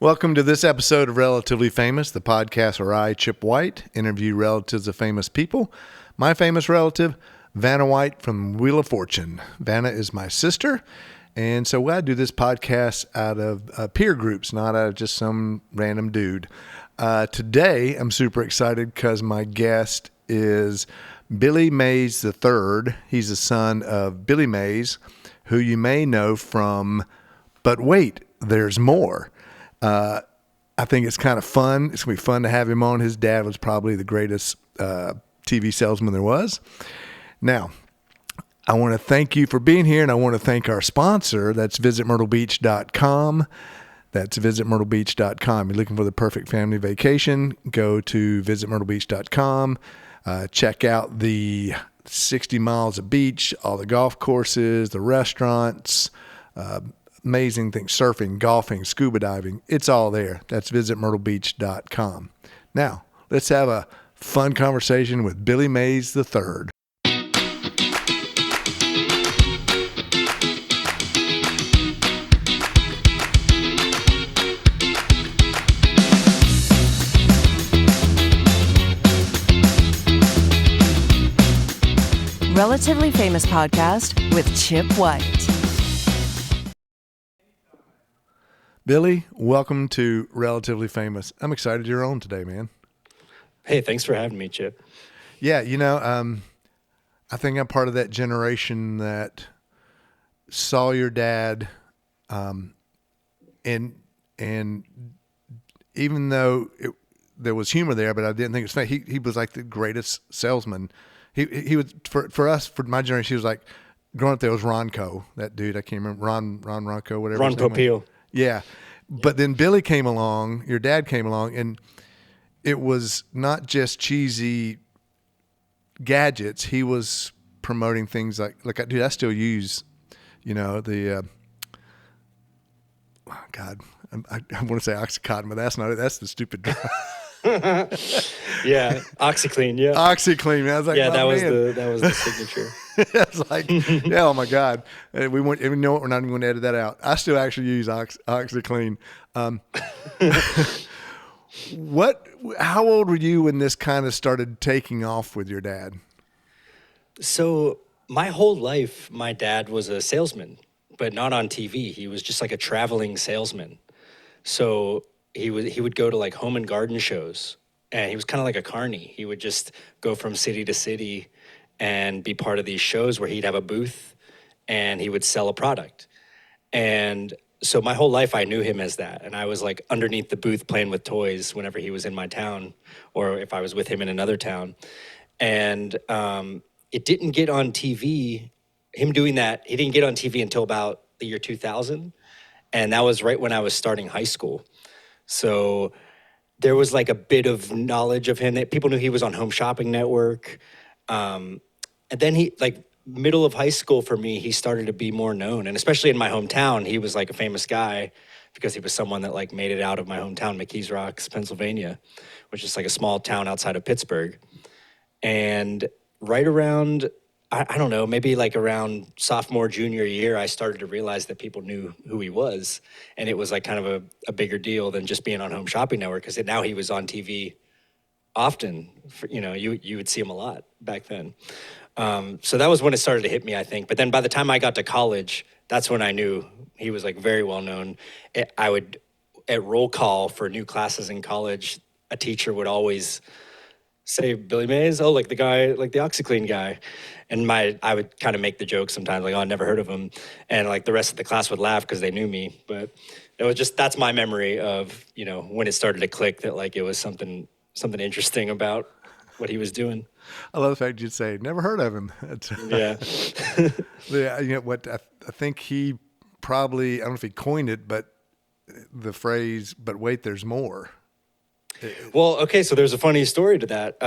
Welcome to this episode of Relatively Famous, the podcast where I, Chip White, interview relatives of famous people. My famous relative, Vanna White from Wheel of Fortune. Vanna is my sister, and so I do this podcast out of peer groups, not out of just some random dude. Today, I'm super excited because my guest is Billy Mays III. He's the son of Billy Mays, who you may know from But Wait, There's More. I think it's kind of fun. It's going to be fun to have him on. His dad was probably the greatest TV salesman there was. Now, I want to thank you for being here, and I want to thank our sponsor. That's visitmyrtlebeach.com. That's visitmyrtlebeach.com. You're looking for the perfect family vacation, go to visitmyrtlebeach.com. Check out the 60 miles of beach, all the golf courses, the restaurants, amazing things, surfing, golfing, scuba diving. It's all there. That's visitmyrtlebeach.com. Now, let's have a fun conversation with Billy Mays III. Relatively Famous Podcast with Chip White. Billy, welcome to Relatively Famous. I'm excited you're on today, man. Hey, thanks for having me, Chip. Yeah, I think I'm part of that generation that saw your dad, and even though there was humor there, but I didn't think it was funny. He was like the greatest salesman. He was for us, for my generation. He was like growing up. There was Ronco, that dude. I can't remember Ron Ronco, whatever. Ron Popeil. Yeah. But then Billy came along, your dad came along, and it was not just cheesy gadgets. He was promoting things like dude, I still use, the, God, I want to say Oxycontin, but that's not it. That's the stupid drug. Yeah, OxyClean. Yeah, OxyClean. Man. I was like, yeah, that was the signature. I was like, yeah, oh my God. We know what, we're not even going to edit that out. I still actually use OxyClean. How old were you when this kind of started taking off with your dad? So my whole life, my dad was a salesman, but not on TV. He was just like a traveling salesman. So he would go to like home and garden shows, and he was kind of like a carny. He would just go from city to city and be part of these shows where he'd have a booth and he would sell a product. And so my whole life I knew him as that. And I was like underneath the booth playing with toys whenever he was in my town or if I was with him in another town. And it didn't get on TV, him doing that, he didn't get on TV until about the year 2000. And that was right when I was starting high school. So there was like a bit of knowledge of him that people knew he was on Home Shopping Network. And then he, like, middle of high school for me, he started to be more known. And especially in my hometown, he was like a famous guy because he was someone that like made it out of my hometown, McKees Rocks, Pennsylvania, which is like a small town outside of Pittsburgh. And right around, I don't know, maybe like around sophomore, junior year, I started to realize that people knew who he was. And it was like kind of a bigger deal than just being on Home Shopping Network because now he was on TV often. You would see him a lot back then. So that was when it started to hit me, I think. But then by the time I got to college, that's when I knew he was like very well known. I would, at roll call for new classes in college, a teacher would always say, Billy Mays, oh, like the guy, like the OxyClean guy. And I would kind of make the joke sometimes, like, oh, I never heard of him. And like the rest of the class would laugh because they knew me. But it was just, that's my memory of, when it started to click that like it was something interesting about what he was doing. I love the fact you'd say, never heard of him. Yeah. Yeah. What I think he probably, I don't know if he coined it, but the phrase, but wait, there's more. Well, okay, so there's a funny story to that.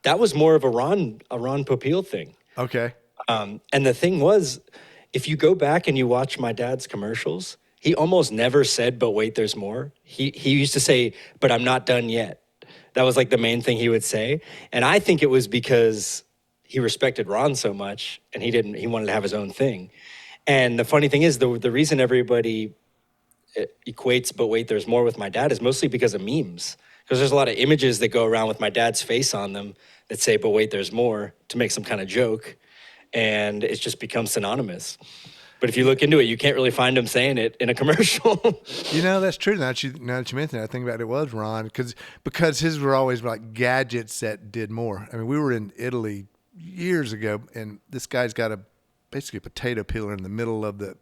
That was more of a Ron Popeil thing. Okay. And the thing was, if you go back and you watch my dad's commercials, he almost never said, but wait, there's more. He used to say, but I'm not done yet. That was like the main thing he would say. And I think it was because he respected Ron so much and he wanted to have his own thing. And the funny thing is the reason everybody equates, but wait, there's more with my dad is mostly because of memes. Because there's a lot of images that go around with my dad's face on them that say, but wait, there's more, to make some kind of joke. And it's just become synonymous. But if you look into it, you can't really find him saying it in a commercial. That's true. Now that you mention it, I think about it was Ron, because his were always like gadgets that did more. I mean, we were in Italy years ago, and this guy's got basically a potato peeler in the middle of the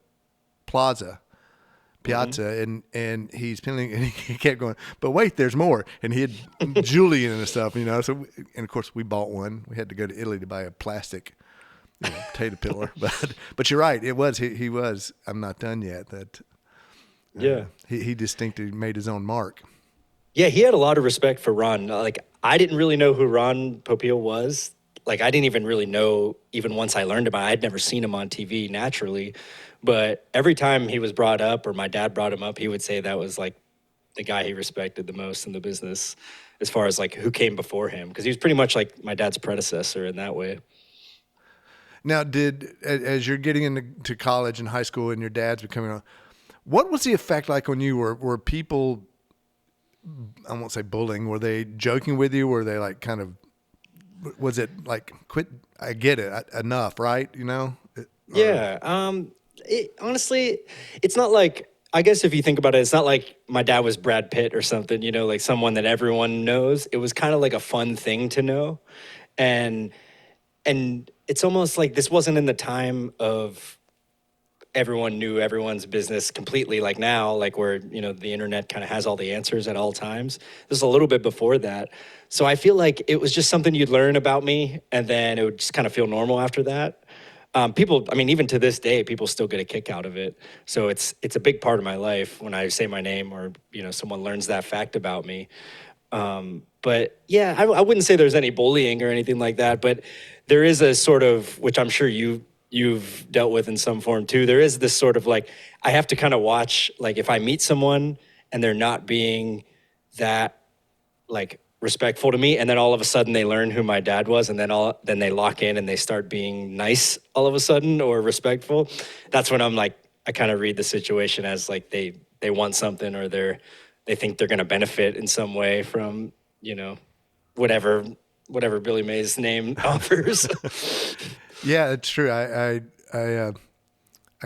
piazza, and he's peeling, and he kept going, but wait, there's more. And he had Julian and stuff, So, and of course, we bought one. We had to go to Italy to buy a plastic potato peeler, but you're right. It was he was. I'm not done yet. That he distinctly made his own mark. Yeah, he had a lot of respect for Ron. Like, I didn't really know who Ron Popeil was. Like, I didn't even really know, even once I learned about it. I'd never seen him on TV naturally. But every time he was brought up, or my dad brought him up, he would say that was like the guy he respected the most in the business, as far as like who came before him, because he was pretty much like my dad's predecessor in that way. Now, as you're getting into college and high school and your dad's becoming what was the effect like on you? Were people, I won't say bullying, were they joking with you? Were they like kind of, was it like, quit, I get it, enough, right? Yeah. Honestly, it's not like, I guess if you think about it, it's not like my dad was Brad Pitt or something, like someone that everyone knows. It was kind of like a fun thing to know. And it's almost like this wasn't in the time of everyone knew everyone's business completely, like now, like where, the internet kind of has all the answers at all times. This is a little bit before that. So I feel like it was just something you'd learn about me, and then it would just kind of feel normal after that. People, I mean, even to this day, people still get a kick out of it. So it's a big part of my life when I say my name, or, someone learns that fact about me. But yeah, I wouldn't say there's any bullying or anything like that, but there is a sort of, which I'm sure you've dealt with in some form too. There is this sort of like, I have to kind of watch, like if I meet someone and they're not being that like respectful to me, and then all of a sudden they learn who my dad was, and then they lock in and they start being nice all of a sudden, or respectful. That's when I'm like, I kind of read the situation as like they want something, or they think they're going to benefit in some way from, whatever Billy Mays' name offers. Yeah, it's true. I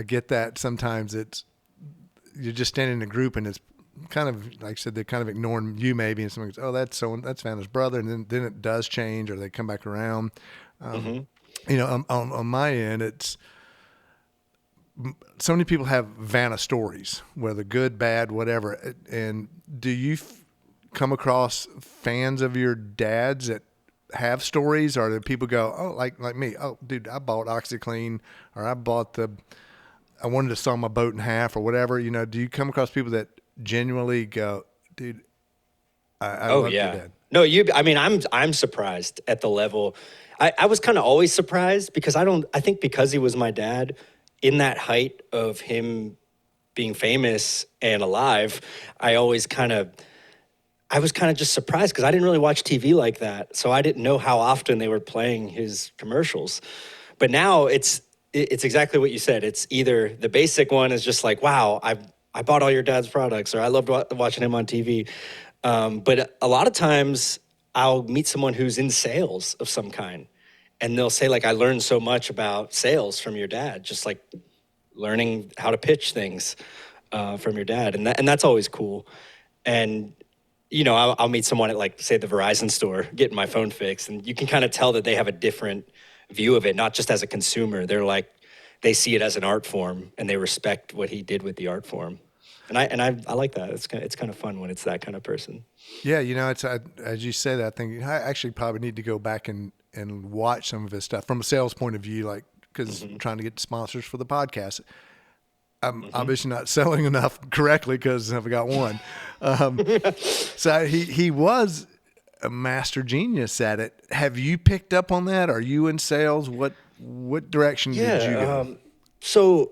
get that. Sometimes you're just standing in a group, and it's kind of, like I said, they're kind of ignoring you maybe, and someone goes, oh, that's Vanna's brother, and then it does change, or they come back around. On my end, it's so many people have Vanna stories, whether good, bad, whatever. And do you come across fans of your dad's that have stories, or do people go, oh, like me, oh, dude, I bought OxyClean, or I wanted to saw my boat in half, or whatever. Do you come across people that genuinely go, dude, I love your dad? No, I'm surprised at the level. I was kind of always surprised, because I think because he was my dad in that height of him being famous and alive, I was kind of just surprised, because I didn't really watch TV like that. So I didn't know how often they were playing his commercials. But now it's exactly what you said. It's either the basic one is just like, wow, I bought all your dad's products, or I loved watching him on TV. But a lot of times I'll meet someone who's in sales of some kind, and they'll say, like, I learned so much about sales from your dad, just like learning how to pitch things from your dad. And that's always cool. And, I'll meet someone at, like, say, the Verizon store, getting my phone fixed, and you can kind of tell that they have a different view of it, not just as a consumer. They're like, they see it as an art form, and they respect what he did with the art form. And I like that. It's kind of fun when it's that kind of person. Yeah, it's as you say that, I think I actually probably need to go back and watch some of his stuff from a sales point of view, like, because I'm trying to get sponsors for the podcast. I'm obviously not selling enough correctly, because I've got one. So he was a master genius at it. Have you picked up on that? Are you in sales? What direction did you go? So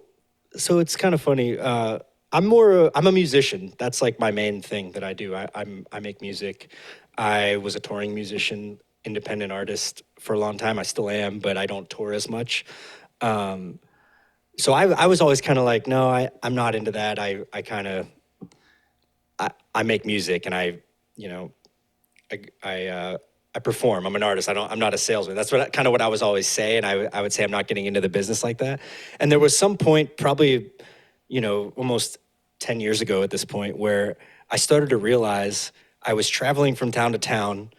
it's kind of funny. I'm a musician. That's like my main thing that I do. I make music. I was a touring musician, independent artist for a long time. I still am, but I don't tour as much. So I was always kind of like, no, I'm not into that. I kind of I make music and you know, I perform. I'm an artist. I'm not a salesman. That's what I was always saying. I would say I'm not getting into the business like that. And there was some point, probably, almost 10 years ago at this point, where I started to realize I was traveling from town to town,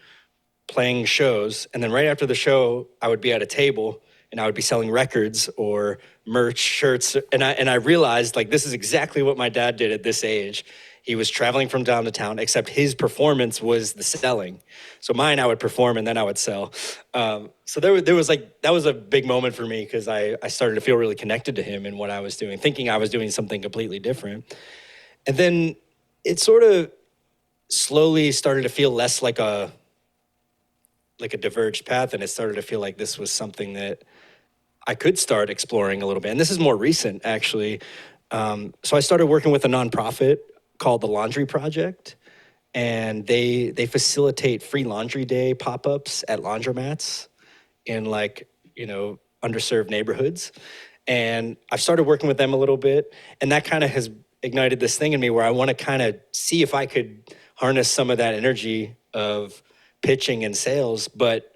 playing shows, and then right after the show, I would be at a table and I would be selling records or merch, shirts, and I realized like this is exactly what my dad did at this age. He was traveling from town to town, except his performance was the selling. So mine, I would perform and then I would sell. So there was like, that was a big moment for me because I started to feel really connected to him and what I was doing, thinking I was doing something completely different. And then it sort of slowly started to feel less like a diverged path, and it started to feel like this was something that I could start exploring a little bit. And this is more recent, actually. So I started working with a nonprofit called the Laundry Project, and they facilitate free laundry day pop-ups at laundromats in underserved neighborhoods. And I've started working with them a little bit, and that kind of has ignited this thing in me where I want to kind of see if I could harness some of that energy of pitching and sales, but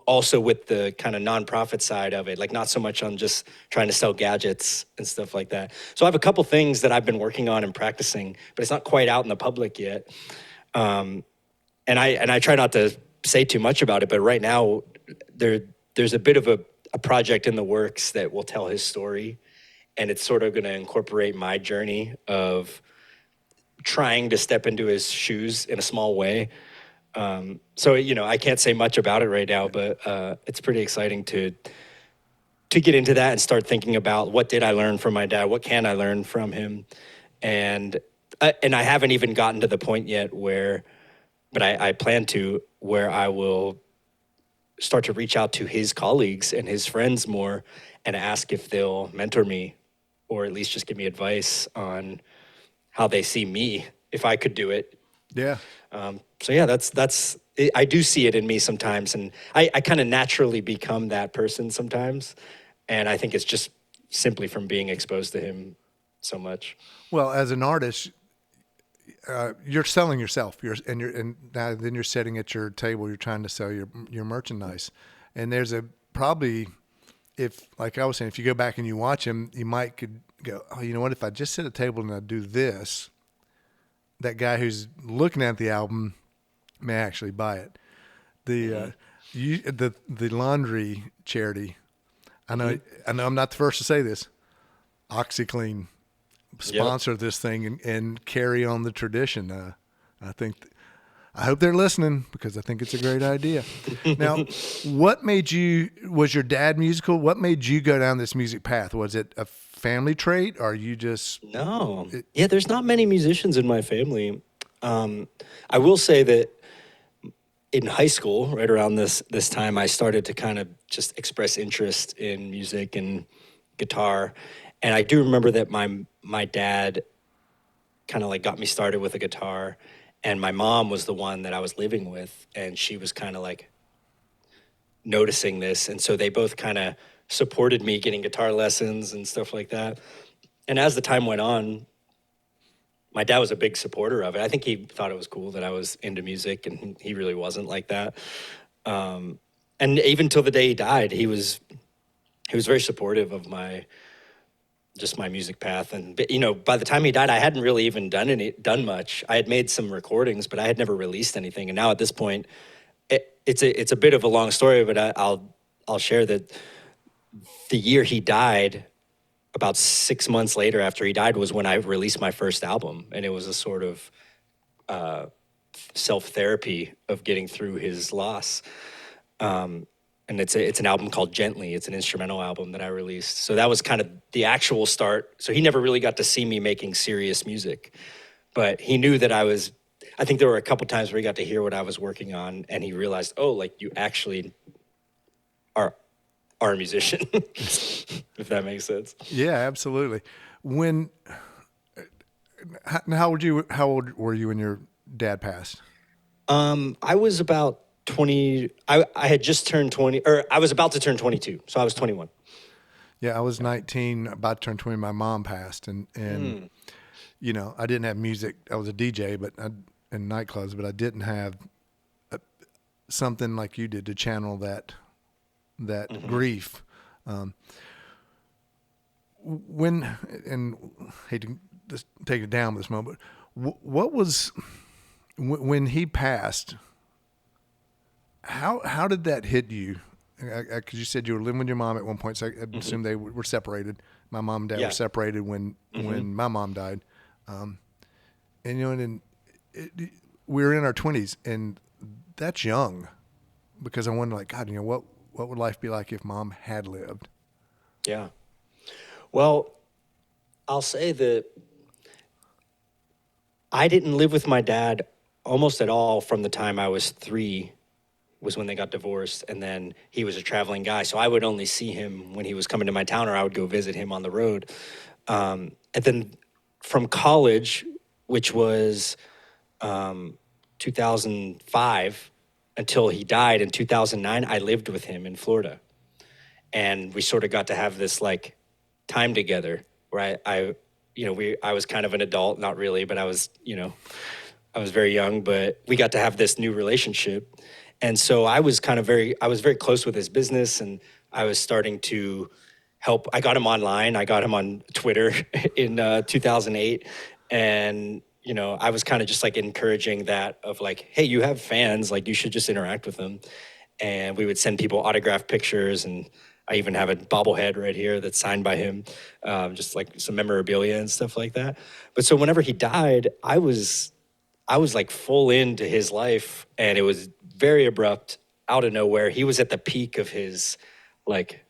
also with the kind of nonprofit side of it, like not so much on just trying to sell gadgets and stuff like that. So I have a couple things that I've been working on and practicing, but it's not quite out in the public yet. And I try not to say too much about it, but right now there's a bit of a project in the works that will tell his story, and it's sort of going to incorporate my journey of trying to step into his shoes in a small way. So I can't say much about it right now, but it's pretty exciting to get into that and start thinking about what did I learn from my dad, what can I learn from him, and I haven't even gotten to the point yet but I plan to, where I will start to reach out to his colleagues and his friends more and ask if they'll mentor me, or at least just give me advice on how they see me if I could do it. Yeah. So yeah, that's I do see it in me sometimes, and I kind of naturally become that person sometimes, and I think it's just simply from being exposed to him so much. Well, as an artist, you're selling yourself. Then you're sitting at your table. You're trying to sell your merchandise, and there's probably, if like I was saying, if you go back and you watch him, you could go, oh, you know what? If I just sit at a table and I do this, that guy who's looking at the album may actually buy it. The laundry charity. I know I'm not the first to say this. OxyClean sponsor this thing and carry on the tradition. I hope they're listening, because I think it's a great idea. Now, was your dad musical? What made you go down this music path? Was it a family trait, or you just... No. There's not many musicians in my family. I will say that in high school, right around this time, I started to kind of just express interest in music and guitar. And I do remember that my dad kind of like got me started with a guitar, and my mom was the one that I was living with, and she was kind of like noticing this. And so they both kind of supported me getting guitar lessons and stuff like that. And as the time went on, my dad was a big supporter of it. I think he thought it was cool that I was into music, and he really wasn't like that. And even till the day he died, he was very supportive of my music path. And by the time he died, I hadn't really even done much. I had made some recordings, but I had never released anything. And now at this point, it's a bit of a long story, but I'll share that the year he died, about 6 months later after he died, was when I released my first album. And it was a sort of self-therapy of getting through his loss. And it's an album called Gently. It's an instrumental album that I released. So that was kind of the actual start. So he never really got to see me making serious music, but he knew that I think there were a couple times where he got to hear what I was working on, and he realized, oh, like you actually are a musician, if that makes sense. Yeah, absolutely. How old were you when your dad passed? I was about 20. I had just turned 20, or I was about to turn 22. So I was 21. Yeah, I was 19, about to turn 20. My mom passed, and I didn't have music. I was a DJ, in nightclubs, but I didn't have something like you did to channel that grief. And hate to just take it down with this moment, what was when he passed? How did that hit you? Because you said you were living with your mom at one point, so I assume they were separated. My mom and dad were separated when my mom died, and we were in our 20s, and that's young. Because I wonder, like, God, what would life be like if Mom had lived? Yeah. Well, I'll say that I didn't live with my dad almost at all from the time I was 3 was when they got divorced. And then he was a traveling guy. So I would only see him when he was coming to my town, or I would go visit him on the road. And then from college, which was 2005, until he died in 2009, I lived with him in Florida. And we sort of got to have this like time together where I was kind of an adult, not really, but I was very young, but we got to have this new relationship. And so I was very close with his business, and I was starting to help. I got him online. I got him on Twitter in 2008. And, I was kind of just like encouraging that of like, hey, you have fans, like you should just interact with them. And we would send people autographed pictures, and I even have a bobblehead right here that's signed by him, just like some memorabilia and stuff like that. But so whenever he died, I was like full into his life, and it was very abrupt, out of nowhere. He was at the peak of his, like,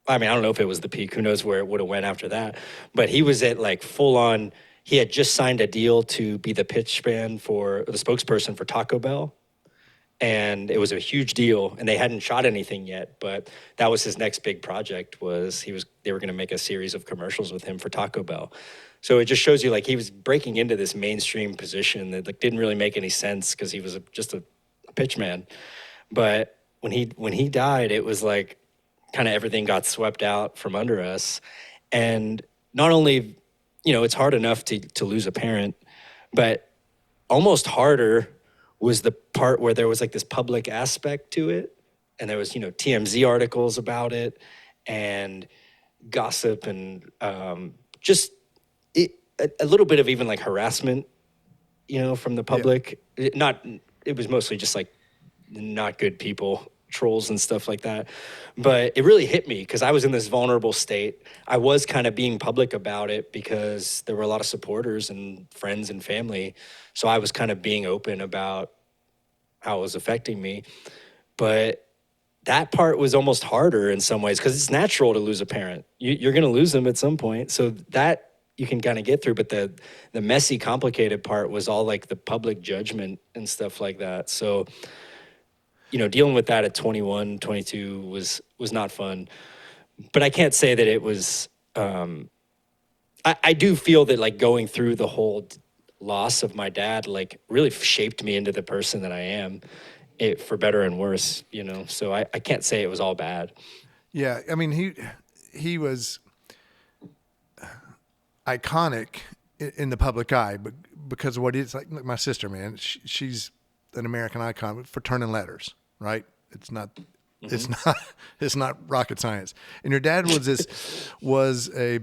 I don't know if it was the peak. Who knows where it would have went after that. But he was at like full on. He had just signed a deal to be the Pitchman the spokesperson for Taco Bell. And it was a huge deal, and they hadn't shot anything yet, but that was his next big project. They were going to make a series of commercials with him for Taco Bell. So it just shows you like he was breaking into this mainstream position that like didn't really make any sense because he was just a pitchman. But when he died, it was like kind of everything got swept out from under us. And not only, it's hard enough to lose a parent, but almost harder was the part where there was like this public aspect to it. And there was, TMZ articles about it and gossip and just a little bit of even like harassment, from the public. Yeah. It was mostly just like not good people, trolls and stuff like that. But it really hit me because I was in this vulnerable state. I was kind of being public about it because there were a lot of supporters and friends and family. So I was kind of being open about how it was affecting me. But that part was almost harder in some ways because it's natural to lose a parent. You're going to lose them at some point. So that you can kind of get through. But the messy, complicated part was all like the public judgment and stuff like that. So, dealing with that at 21, 22 was not fun. But I can't say that it was, I do feel that like going through the whole loss of my dad, like really shaped me into the person that I am, for better and worse, so I can't say it was all bad. Yeah. He was iconic in the public eye, but because of what it's like my sister, man, she's an American icon for turning letters, right? It's not rocket science. And your dad was a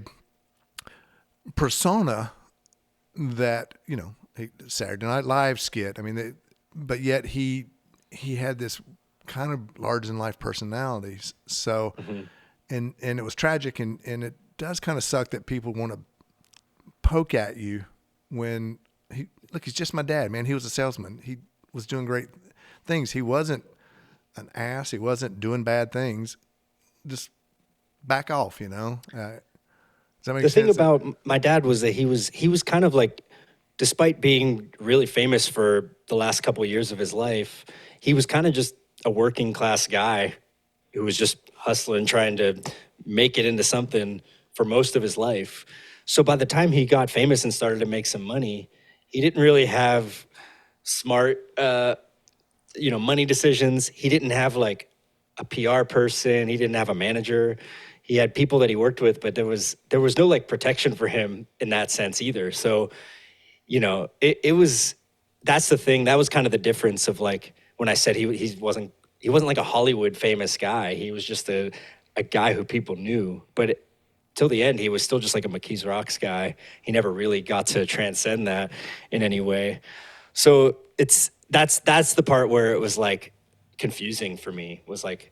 persona that, Saturday Night Live skit. But yet he had this kind of larger than life personality. So, and it was tragic, and it does kind of suck that people want to poke at you when he's just my dad, man. He was a salesman. He was doing great things. He wasn't an ass. He wasn't doing bad things. Just back off, Does that make sense? The thing about my dad was that he was kind of like, despite being really famous for the last couple of years of his life, he was kind of just a working class guy who was just hustling, trying to make it into something for most of his life. So by the time he got famous and started to make some money, he didn't really have smart, money decisions. He didn't have like a PR person. He didn't have a manager. he had people that he worked with, but there was no like protection for him in that sense either. So, it was, that's the thing. That was kind of the difference of like, when I said he wasn't like a Hollywood famous guy. He was just a guy who people knew, but till the end, he was still just like a McKees Rocks guy. He never really got to transcend that in any way. So that's the part where it was like confusing for me, was like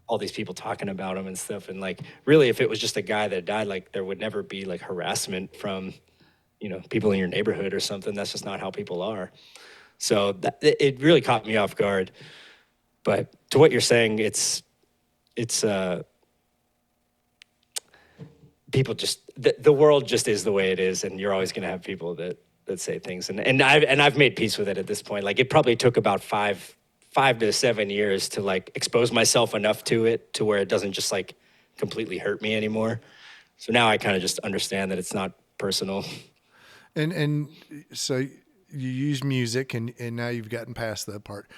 all these people talking about him and stuff. And like, really, if it was just a guy that died, like there would never be like harassment from, people in your neighborhood or something. That's just not how people are. So it really caught me off guard. But to what you're saying, it's people just, the world just is the way it is, and you're always going to have people that say things, and I've made peace with it at this point. Like, it probably took about 5 to 7 years to like expose myself enough to it to where it doesn't just like completely hurt me anymore. So now I kind of just understand that it's not personal. And so you use music, and now you've gotten past that part.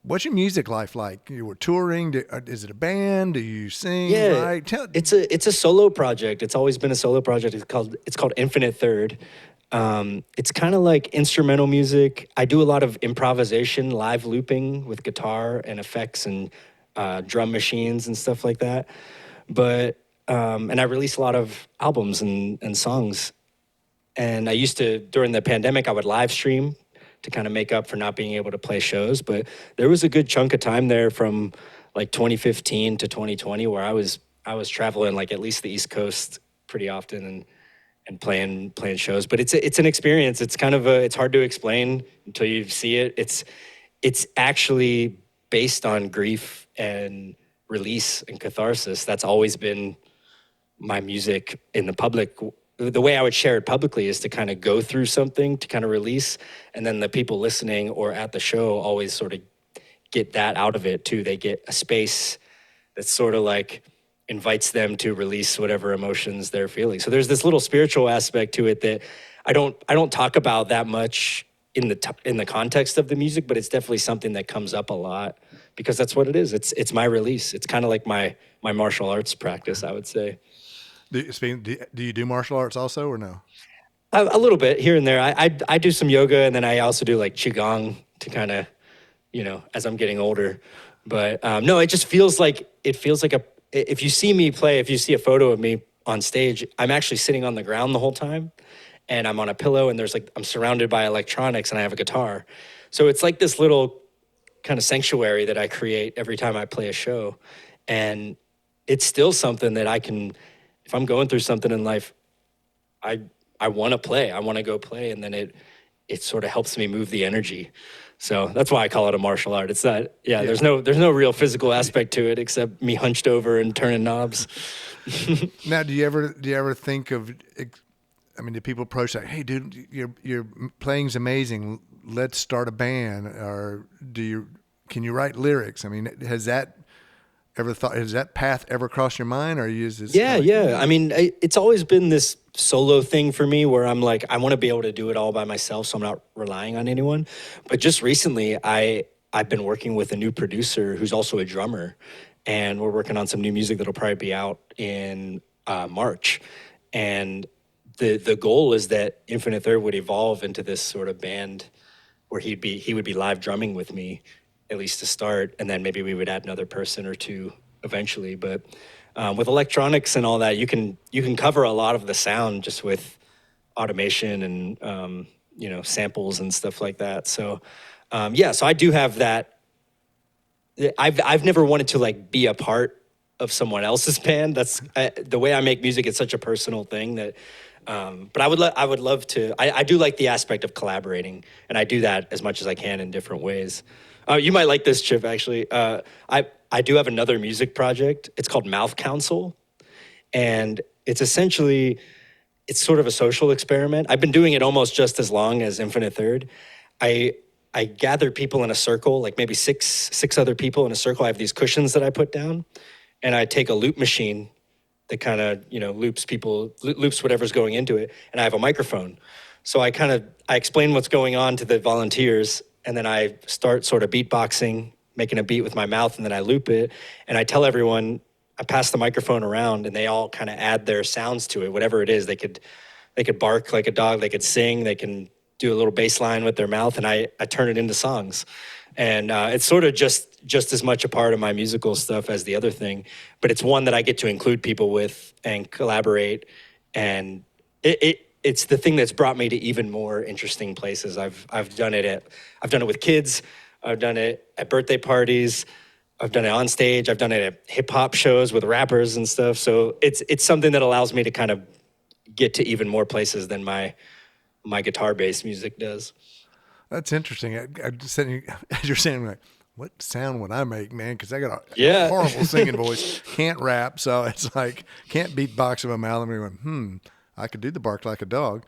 What's your music life like? You were touring. Is it a band? Do you sing? Yeah, right? It's a solo project. It's always been a solo project. It's called Infinite Third. It's kind of like instrumental music. I do a lot of improvisation, live looping with guitar and effects and drum machines and stuff like that. But and I release a lot of albums and songs. And I used to, during the pandemic, I would live stream to kind of make up for not being able to play shows. But there was a good chunk of time there from like 2015 to 2020 where I was traveling like at least the East Coast pretty often and playing shows. But it's an experience. It's kind of it's hard to explain until you see it. It's actually based on grief and release and catharsis. That's always been my music in the public. The way I would share it publicly is to kind of go through something to kind of release, and then the people listening or at the show always sort of get that out of it too. They get a space that sort of like invites them to release whatever emotions they're feeling. So there's this little spiritual aspect to it that I don't talk about that much in the context of the music, but it's definitely something that comes up a lot because that's what it is. It's my release. It's kind of like my martial arts practice, I would say. Do you do martial arts also, or no? A little bit here and there. I do some yoga, and then I also do like qigong to kind of, as I'm getting older. But no, it just feels like if you see me play, if you see a photo of me on stage, I'm actually sitting on the ground the whole time, and I'm on a pillow, and I'm surrounded by electronics, and I have a guitar. So it's like this little kind of sanctuary that I create every time I play a show, and it's still something that I can. If I'm going through something in life, I want to play. I want to go play, and then it sort of helps me move the energy. So that's why I call it a martial art. It's not. Yeah. There's no real physical aspect to it except me hunched over and turning knobs. Now, do you ever think of? I mean, do people approach like, "Hey, dude, your playing's amazing. Let's start a band," or can you write lyrics? I mean, has that path ever crossed your mind, or you just yeah. I mean, it's always been this solo thing for me where I'm like, I want to be able to do it all by myself, so I'm not relying on anyone. But just recently, I've been working with a new producer who's also a drummer, and we're working on some new music that'll probably be out in March. And the goal is that Infinite Third would evolve into this sort of band where he would be live drumming with me, at least to start, and then maybe we would add another person or two eventually. But with electronics and all that, you can cover a lot of the sound just with automation and samples and stuff like that. So so I do have that. I've never wanted to like be a part of someone else's band. That's the way I make music. It's such a personal thing that. But I would love to. I do like the aspect of collaborating, and I do that as much as I can in different ways. You might like this, Chip, actually. I do have another music project. It's called Mouth Council. And it's sort of a social experiment. I've been doing it almost just as long as Infinite Third. I gather people in a circle, like maybe six other people in a circle. I have these cushions that I put down. And I take a loop machine that kind of, loops whatever's going into it. And I have a microphone. So I explain what's going on to the volunteers, and then I start sort of beatboxing, making a beat with my mouth, and then I loop it. And I tell everyone, I pass the microphone around and they all kind of add their sounds to it, whatever it is. They could bark like a dog, they could sing, they can do a little bass line with their mouth, and I turn it into songs. And it's sort of just as much a part of my musical stuff as the other thing, but it's one that I get to include people with and collaborate. And it's the thing that's brought me to even more interesting places. I've done it with kids, I've done it at birthday parties, I've done it on stage, I've done it at hip hop shows with rappers and stuff. So it's something that allows me to kind of get to even more places than my guitar-based music does. That's interesting. I'm just sitting, as you're saying, like, what sound would I make, man? Because I got a horrible singing voice, can't rap, so it's like, can't beatbox in my mouth. I'm going, I could do the bark like a dog.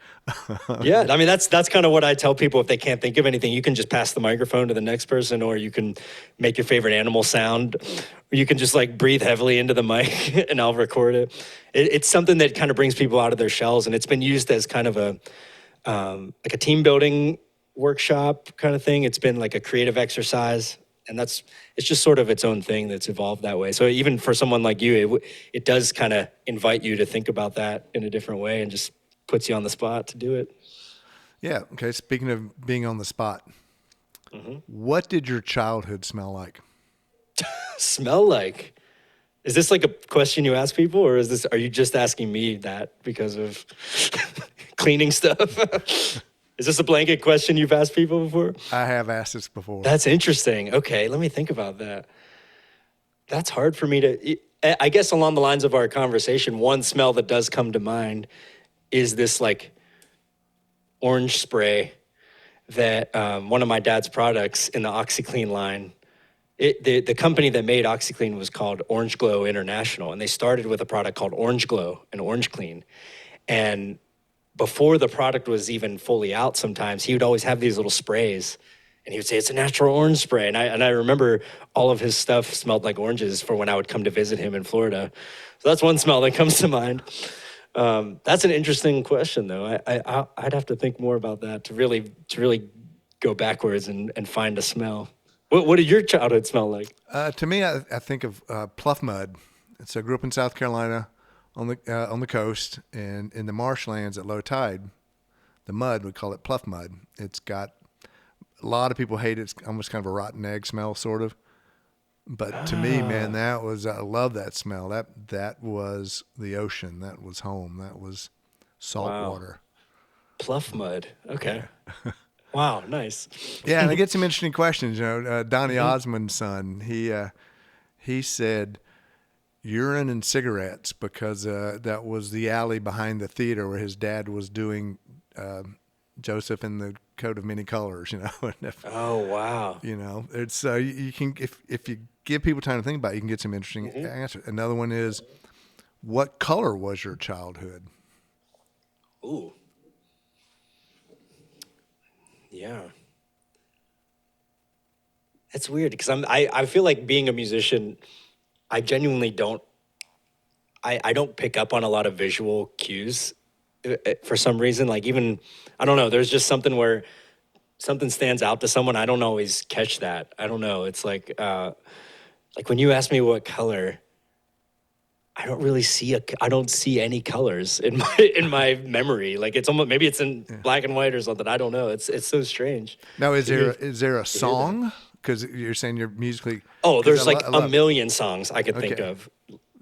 Yeah, I mean, that's kind of what I tell people if they can't think of anything. You can just pass the microphone to the next person, or you can make your favorite animal sound, or you can just like breathe heavily into the mic and I'll record it. It's something that kind of brings people out of their shells, and it's been used as kind of a like a team building workshop kind of thing. It's been like a creative exercise, and it's just sort of its own thing that's evolved that way. So even for someone like you, it does kind of invite you to think about that in a different way, and just puts you on the spot to do it. Yeah. Okay. Speaking of being on the spot, what did your childhood smell like? Smell like? Is this like a question you ask people, or are you just asking me that because of cleaning stuff? Is this a blanket question you've asked people before? I have asked this before. That's interesting. Okay, let me think about that. That's hard for me to... I guess along the lines of our conversation, one smell that does come to mind is this like orange spray that one of my dad's products in the OxyClean line, the company that made OxyClean was called Orange Glow International, and they started with a product called Orange Glow and Orange Clean. And before the product was even fully out, sometimes he would always have these little sprays, and he would say, it's a natural orange spray. And I remember all of his stuff smelled like oranges for when I would come to visit him in Florida. So that's one smell that comes to mind. That's an interesting question, though. I'd have to think more about that to really go backwards and find a smell. What did your childhood smell like? To me, I think of pluff mud. So I grew up in South Carolina on the coast, and in the marshlands at low tide, the mud, we call it pluff mud. It's got, a lot of people hate it. It's almost kind of a rotten egg smell, sort of. But to me, man, I love that smell. That was the ocean. That was home. That was salt water. Pluff mud. Okay. Wow, nice. Yeah, and I get some interesting questions. Donny Osmond's son, he said urine and cigarettes because that was the alley behind the theater where his dad was doing Joseph in the Coat of Many Colors. Oh, wow. It's you can, if you give people time to think about it, you can get some interesting answers. Another one is, what color was your childhood? Ooh. Yeah. That's weird because I feel like being a musician, I genuinely don't pick up on a lot of visual cues for some reason. Like even, I don't know, there's just something where something stands out to someone. I don't always catch that. I don't know. It's like when you ask me what color, I don't see any colors in my memory. Like it's almost, maybe it's in black and white or something. I don't know. It's so strange. Now, is there a song? Because you're saying you're musically. Oh, there's like a million songs I could think of.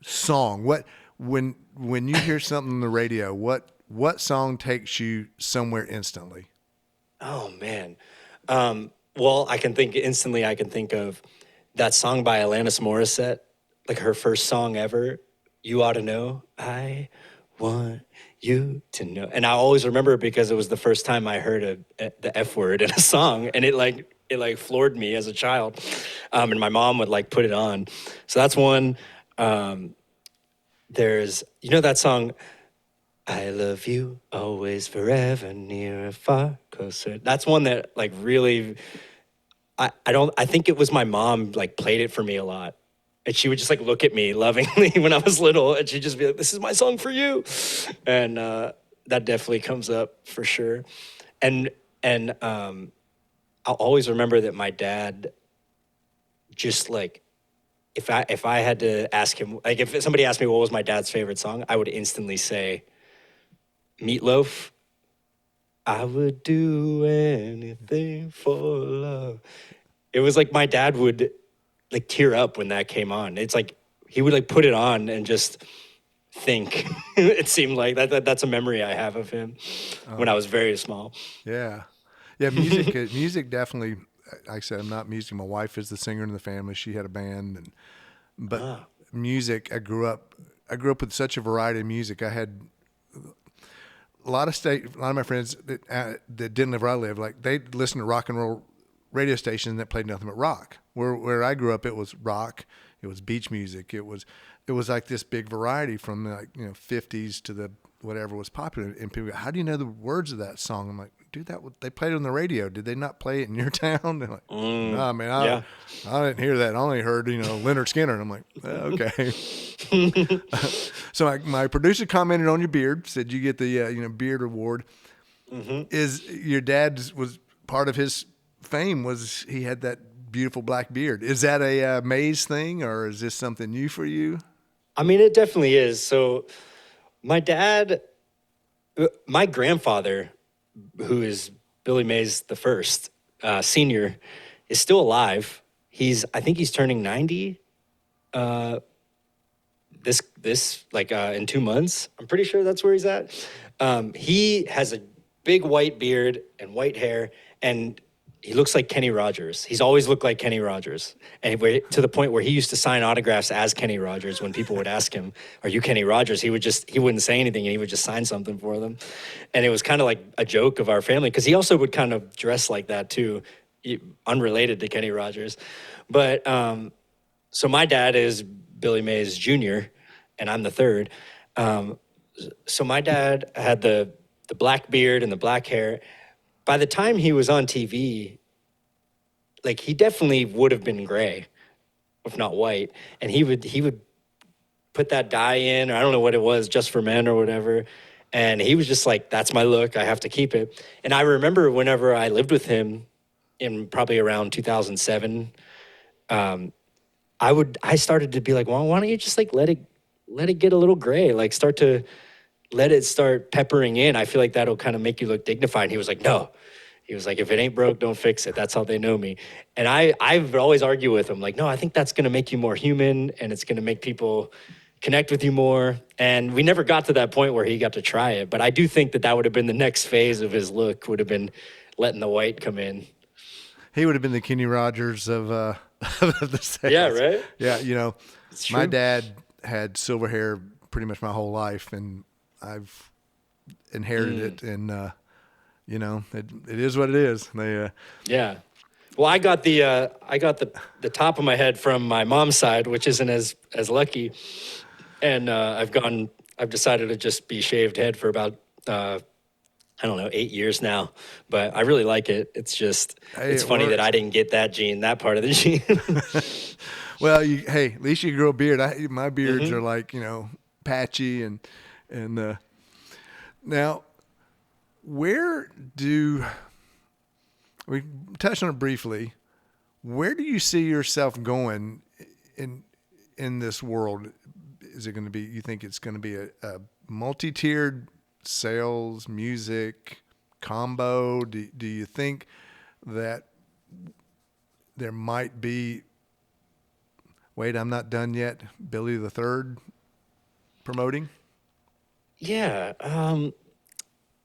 Song. What when you hear something on the radio, what song takes you somewhere instantly? Oh man. Well, I can think of that song by Alanis Morissette, like her first song ever. You Ought to Know. I want you to know. And I always remember it because it was the first time I heard the F word in a song, and it floored me as a child. And my mom would like put it on. So that's one. There's, that song, I love you always, forever, near or far, closer. That's one that like really, I think it was my mom like played it for me a lot. And she would just like look at me lovingly when I was little, and she'd just be like, this is my song for you. And that definitely comes up for sure. And I'll always remember that my dad just like if I had to ask him, like if somebody asked me what was my dad's favorite song, I would instantly say Meatloaf. I would do anything for love. It was like my dad would like tear up when that came on. It's like he would like put it on and just think. It seemed like that's a memory I have of him when I was very small. Yeah. Yeah, music definitely, like I said, I'm not music. My wife is the singer in the family. She had a band, but music, I grew up with such a variety of music. I had a lot of my friends that didn't live where I lived, like they listened to rock and roll radio stations that played nothing but rock. Where I grew up, it was rock, it was beach music, it was like this big variety from like 50s to the whatever was popular. And people go, "How do you know the words of that song?" I'm like, "Dude, they played it on the radio. Did they not play it in your town?" They're like, "Nah, man, I didn't hear that. I only heard Leonard Skinner." And I'm like, "Okay." So my producer commented on your beard, said you get the beard award. Is your dad's was part of his fame was he had that beautiful black beard. Is that a Mays thing, or is this something new for you? I mean, it definitely is. So my grandfather, who is Billy Mays the first, senior, is still alive. I think he's turning 90 in 2 months. I'm pretty sure that's where he's at. He has a big white beard and white hair, and he looks like Kenny Rogers. He's always looked like Kenny Rogers. And to the point where he used to sign autographs as Kenny Rogers when people would ask him, "Are you Kenny Rogers?" He wouldn't say anything and he would just sign something for them. And it was kind of like a joke of our family because he also would kind of dress like that too, unrelated to Kenny Rogers. But so my dad is Billy Mays Jr. and I'm the third. So my dad had the black beard and the black hair. By the time he was on TV, like he definitely would have been gray, if not white. And he would put that dye in, or I don't know what it was, Just for Men or whatever. And he was just like, "That's my look. I have to keep it." And I remember whenever I lived with him in probably around 2007, I started to be like, "Well, why don't you just like let it get a little gray, like let it start peppering in. I feel like that'll kind of make you look dignified." And he was like, "No." He was like, "If it ain't broke, don't fix it. That's how they know me." And I've always argued with him, like, "No, I think that's going to make you more human and it's going to make people connect with you more." And we never got to that point where he got to try it. But I do think that would have been the next phase of his look, would have been letting the white come in. He would have been the Kenny Rogers of the sales. Yeah, right? Yeah, my dad had silver hair pretty much my whole life, and I've inherited it, and it is what it is. Yeah. Well, I got the top of my head from my mom's side, which isn't as lucky, and I've decided to just be shaved head for about 8 years now, but I really like it. It's just it's funny that I didn't get that part of the gene. Well, at least you grow a beard. My beards are like patchy and now, where do we touched on it briefly? Where do you see yourself going in this world? Is it going to be? You think it's going to be a multi-tiered sales music combo? Do you think that there might be? Wait, I'm not done yet. Billy the Third promoting. Yeah,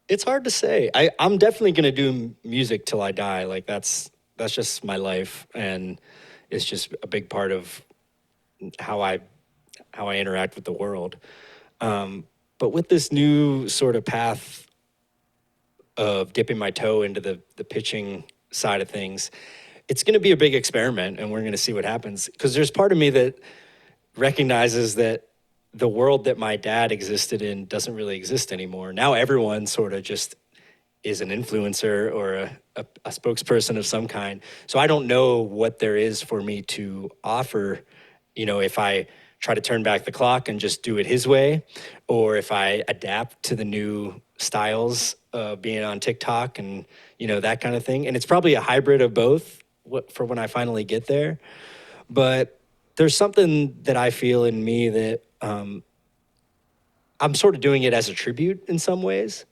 it's hard to say. I'm definitely gonna do music till I die. Like that's just my life, and it's just a big part of how I interact with the world. But with this new sort of path of dipping my toe into the pitching side of things, it's going to be a big experiment, and we're going to see what happens. Because there's part of me that recognizes that the world that my dad existed in doesn't really exist anymore. Now everyone sort of just is an influencer or a spokesperson of some kind. So I don't know what there is for me to offer, if I try to turn back the clock and just do it his way, or if I adapt to the new styles of being on TikTok and, that kind of thing. And it's probably a hybrid of both for when I finally get there. But there's something that I feel in me that I'm sort of doing it as a tribute in some ways.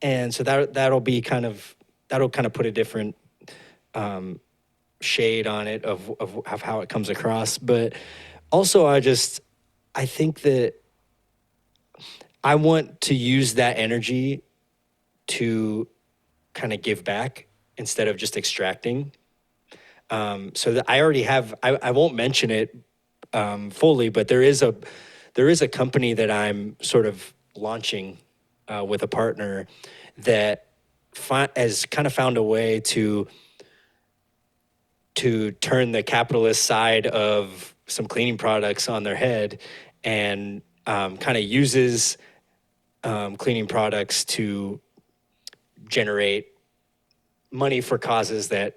And so that'll kind of put a different shade on it of how it comes across. But also I think that I want to use that energy to kind of give back instead of just extracting. So that I already have, I won't mention it fully, but there is a company that I'm sort of launching with a partner that has kind of found a way to turn the capitalist side of some cleaning products on their head, and kind of uses cleaning products to generate money for causes that,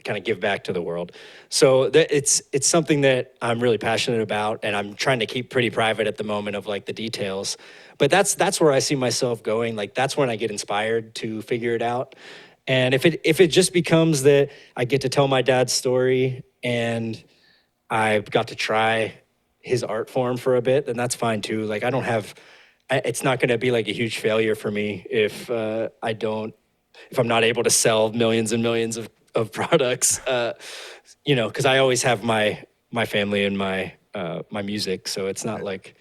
kind of give back to the world. So it's something that I'm really passionate about, and I'm trying to keep pretty private at the moment of like the details. But that's where I see myself going. Like that's when I get inspired to figure it out. And if it just becomes that I get to tell my dad's story and I've got to try his art form for a bit, then that's fine too. Like it's not going to be like a huge failure for me if I'm not able to sell millions and millions of products, because I always have my family and my music, so it's not like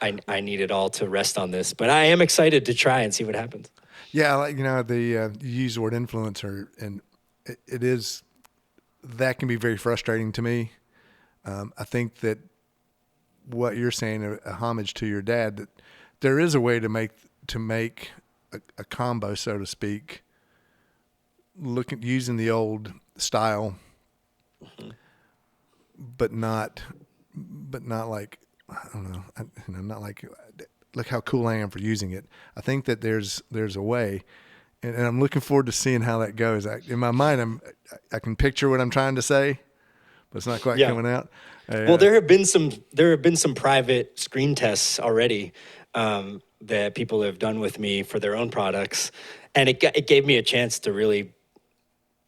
I need it all to rest on this. But I am excited to try and see what happens. Yeah, like you use the word influencer, and it is that can be very frustrating to me. I think that what you're saying, a homage to your dad, that there is a way to make a combo, so to speak, using the old style, mm-hmm. but not like, I don't know, not like, look how cool I am for using it. I think that there's a way, and I'm looking forward to seeing how that goes. In my mind, I can picture what I'm trying to say, but it's not quite coming out. Well, there have been some private screen tests already that people have done with me for their own products, and it gave me a chance to really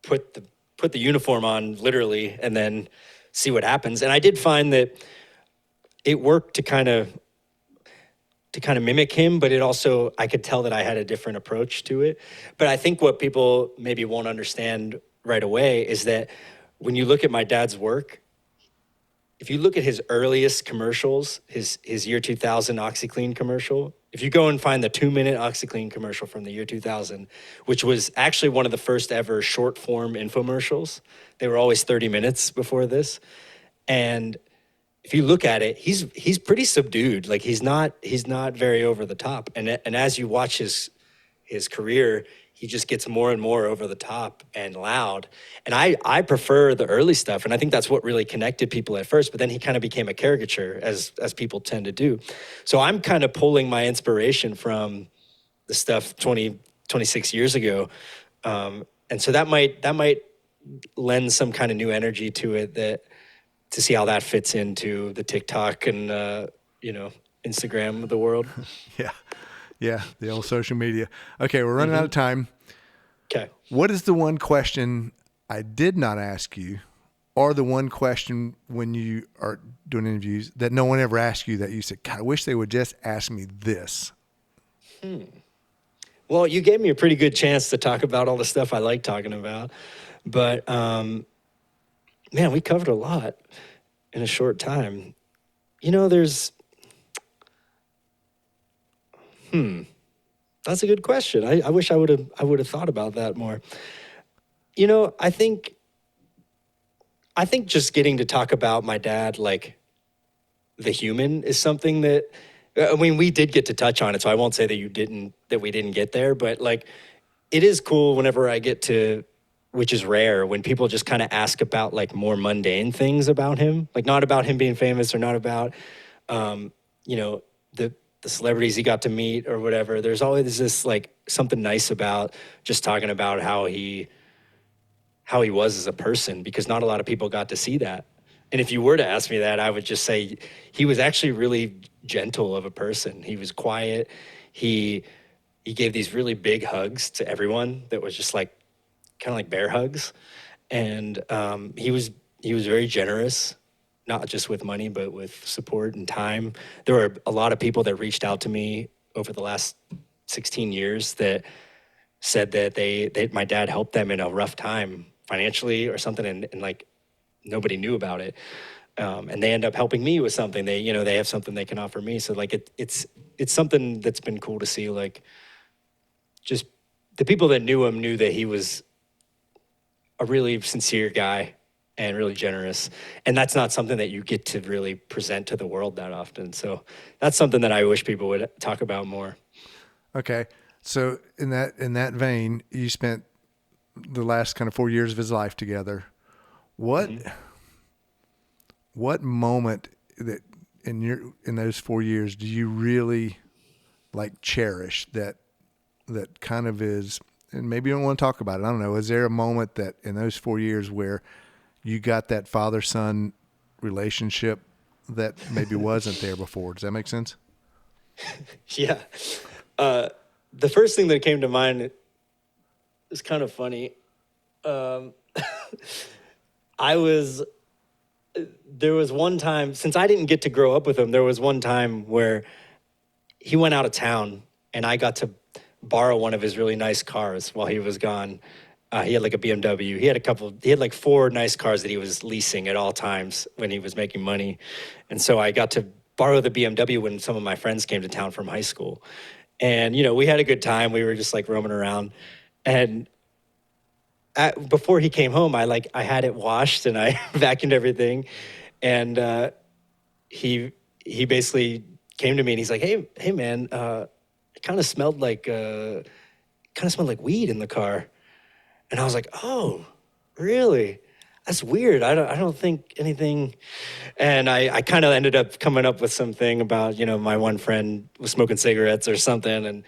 put the uniform on literally, and then see what happens. And I did find that it worked to kind of mimic him, but it also, I could tell that I had a different approach to it. But I think what people maybe won't understand right away is that when you look at my dad's work, if you look at his earliest commercials, his year 2000 OxyClean commercial, if you go and find the 2-minute OxyClean commercial from the year 2000, which was actually one of the first ever short form infomercials, they were always 30 minutes before this. And if you look at it, he's pretty subdued. Like he's not very over the top. And as you watch his career, he just gets more and more over the top and loud. And I prefer the early stuff, and I think that's what really connected people at first. But then he kind of became a caricature, as people tend to do. So I'm kind of pulling my inspiration from the stuff 26 years ago, and so that might lend some kind of new energy to it, to see how that fits into the TikTok and Instagram of the world. Yeah, the old social media. Okay, we're running out of time. Okay. What is the one question I did not ask you, or the one question when you are doing interviews that no one ever asked you that you said, God, I wish they would just ask me this? Well, you gave me a pretty good chance to talk about all the stuff I like talking about. But, man, we covered a lot in a short time. That's a good question. I wish I would have thought about that more. I think just getting to talk about my dad, like the human, is something that, I mean, we did get to touch on it, so I won't say that we didn't get there, but like, it is cool whenever I get to, which is rare, when people just kind of ask about like more mundane things about him, like not about him being famous or not about, the celebrities he got to meet or whatever. There's always this like something nice about just talking about how he was as a person, because not a lot of people got to see that. And if you were to ask me that, I would just say he was actually really gentle of a person. He was quiet. He gave these really big hugs to everyone that was just like kind of like bear hugs. And he was he was very generous, not just with money, but with support and time. There were a lot of people that reached out to me over the last 16 years that said that my dad helped them in a rough time financially or something, and like nobody knew about it. And they end up helping me with something. They have something they can offer me. So like it's something that's been cool to see. Like, just the people that knew him knew that he was a really sincere guy and really generous. And that's not something that you get to really present to the world that often. So that's something that I wish people would talk about more. Okay. So in that vein, you spent the last kind of 4 years of his life together. What moment that in those 4 years do you really like cherish that kind of is, and maybe you don't want to talk about it, I don't know, is there a moment that in those 4 years where you got that father-son relationship that maybe wasn't there before? Does that make sense? Yeah. The first thing that came to mind is kind of funny. There was one time, since I didn't get to grow up with him, there was one time where he went out of town and I got to borrow one of his really nice cars while he was gone. He had like a BMW. He had like 4 nice cars that he was leasing at all times when he was making money. And so I got to borrow the BMW when some of my friends came to town from high school. And, we had a good time. We were just like roaming around. And before he came home, I had it washed and I vacuumed everything. And he basically came to me and he's like, hey man, it kind of smelled like weed in the car. And I was like, oh, really? That's weird. I don't think anything. And I kind of ended up coming up with something about, my one friend was smoking cigarettes or something.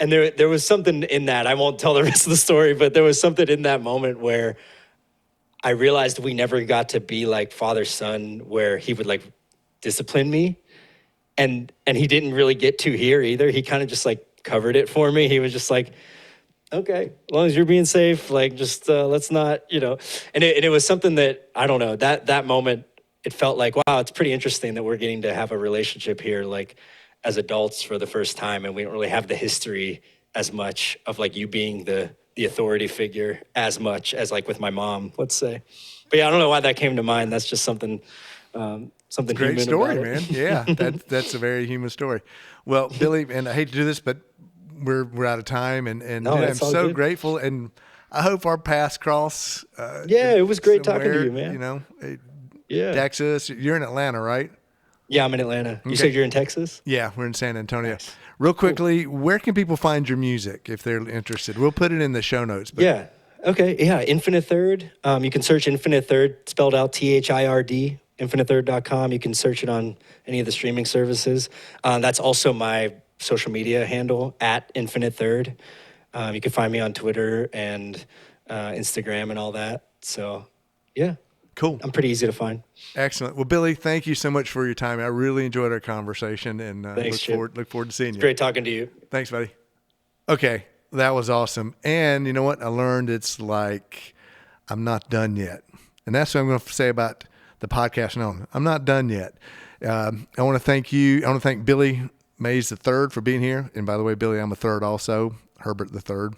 And there was something in that. I won't tell the rest of the story, but there was something in that moment where I realized we never got to be like father-son, where he would like discipline me. And he didn't really get to here either. He kind of just like covered it for me. He was just like, okay, as long as you're being safe, like just let's not, And it was something that, I don't know, that moment, it felt like, wow, it's pretty interesting that we're getting to have a relationship here, like as adults for the first time, and we don't really have the history as much of like you being the authority figure as much as like with my mom, let's say. But yeah, I don't know why that came to mind. That's just something Great story, man. Yeah, that's a very human story. Well, Billy, and I hate to do this, but we're out of time, and no, I'm so good. grateful, and I hope our paths cross. Yeah, it was great talking to you, man. Yeah. Texas. You're in Atlanta, right? Yeah, I'm in Atlanta. You said you're in Texas? Yeah, we're in San Antonio. Nice. Real quickly, where can people find your music if they're interested? We'll put it in the show notes. But yeah. Okay. Yeah. Infinite Third. You can search Infinite Third, spelled out THIRD, infinitethird.com. You can search it on any of the streaming services. That's also my social media handle, at Infinite Third. You can find me on Twitter and Instagram and all that. So, yeah. Cool. I'm pretty easy to find. Excellent. Well, Billy, thank you so much for your time. I really enjoyed our conversation, and Thanks, look forward to seeing you. Great talking to you. Thanks, buddy. Okay, that was awesome. And you know what? I learned it's like I'm not done yet. And that's what I'm going to say about the podcast. No, I'm not done yet. I want to thank you. I want to thank Billy Mays III for being here. And by the way, Billy, I'm a third also, Herbert III.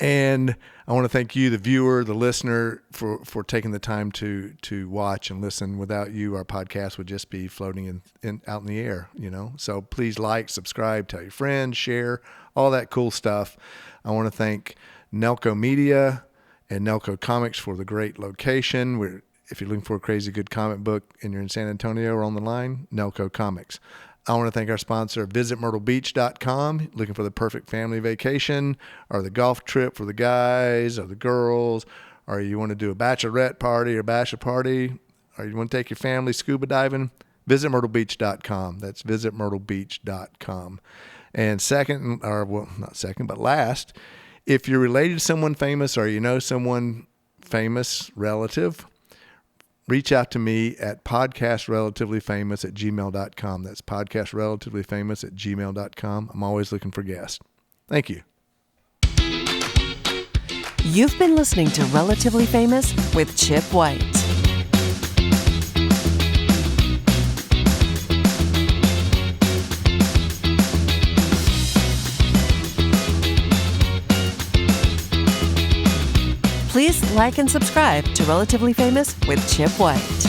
And I want to thank you, the viewer, the listener, for taking the time to watch and listen. Without you, our podcast would just be floating out in the air, So please like, subscribe, tell your friends, share, all that cool stuff. I want to thank Nelco Media and Nelco Comics for the great location. If you're looking for a crazy good comic book and you're in San Antonio or on the line, Nelco Comics. I want to thank our sponsor, visitmyrtlebeach.com, looking for the perfect family vacation or the golf trip for the guys or the girls, or you want to do a bachelorette party or bachelor party, or you want to take your family scuba diving, visitmyrtlebeach.com. That's visitmyrtlebeach.com. And last, if you're related to someone famous or you know someone famous relative, reach out to me at podcastrelativelyfamous@gmail.com. That's podcastrelativelyfamous@gmail.com. I'm always looking for guests. Thank you. You've been listening to Relatively Famous with Chip White. Please like and subscribe to Relatively Famous with Chip White.